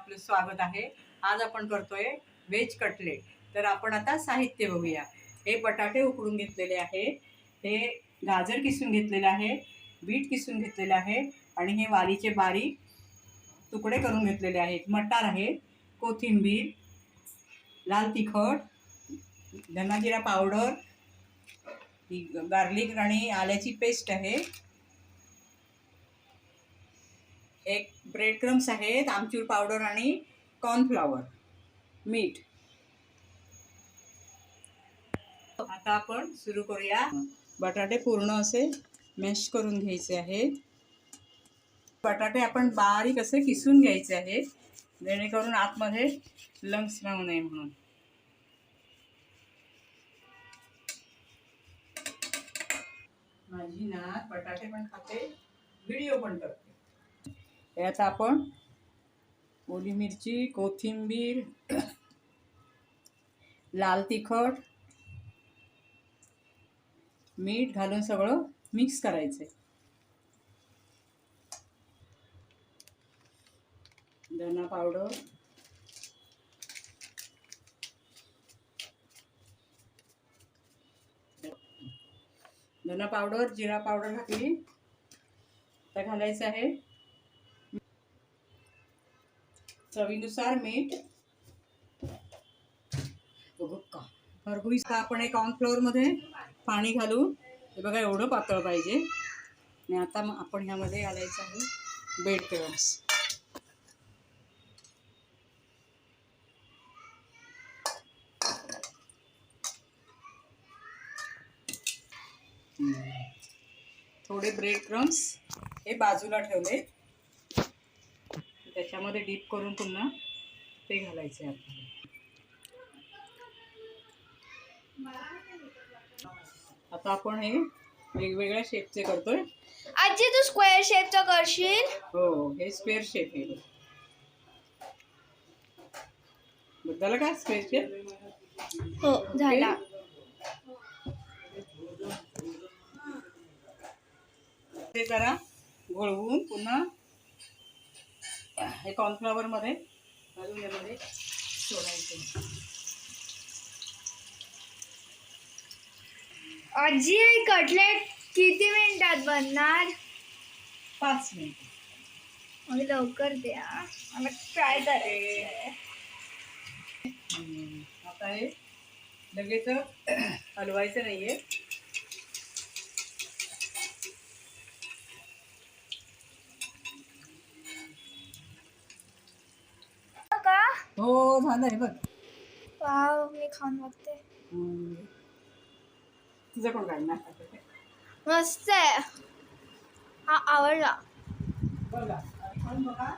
आपलं स्वागत आहे। आज आपण करतोय व्हेज कटलेट। तर आपण आता साहित्य बघूया। हे बटाटे उकडून घेतलेले आहे, हे गाजर किसून घेतलेले आहे, बीट किसून घेतलेले आहे आणि हे वालीचे बारीक तुकडे करून घेतलेले आहेत। मटार आहे, कोथिंबीर, लाल तिखट, धना जिरा पावडर, गार्लिक आणि आल्याची पेस्ट आहे, एक ब्रेड क्रम्स आहेत, आमचूर पावडर आणि कॉर्नफ्लॉवर, मीठ। आता आपण सुरू करूया। बटाटे पूर्ण असे मॅश करून घ्यायचे आहेत। बटाटे आपण बारीक असे किसून घ्यायचे आहेत, जेणेकरून आतमध्ये लंग्स राहू नये म्हणून। माझी नात बटाटे पण खाते, व्हिडिओ पण करते। यात आपण ओली मिरची, कोथिंबीर, लाल तिखट, मीठ घालून सगळं मिक्स करायचं। धना पावडर, जिरा पावडर घातली। आता घालायचं आहे चवीनुसार मीठ। खरबूज आपण एक कॉर्नफ्लोअर मध्ये पाणी घालून, हे बघा एवढं पातळ पाहिजे। आणि आता आपण ह्यामध्ये घालायचं आहे ब्रेड क्रम्स। थोडे ब्रेड क्रम्स हे बाजूला ठेवले, त्याच्यामध्ये डीप करून पुन्हा ते घालायचे आपल्याला। आता आपण हे वेगवेगळ्या शेपचे करतोय। आजी तू स्क्वेअर शेपचा करशील? हो, हे स्क्वेअर शेप आहे। बद्दल का स्क्वेअर शेप? हो झाला। ते जरा घोळवून पुन्हा हे कॉर्नफ्लॉवर मध्ये घालून यामध्ये सोडायचे। आजी हे कटलेट किती मिनिटात बनणार? 5 मिनिट। मग लवकर द्या, मला ट्राय करायचंय। आता हे लगेच हलवायचं नाहीये। का? हो झालं आहे बघ। वाव, मी खाऊन बघते। तुझं कोण काढणार? मस्त आहे, हा आवडला। बघा खाऊन बघा।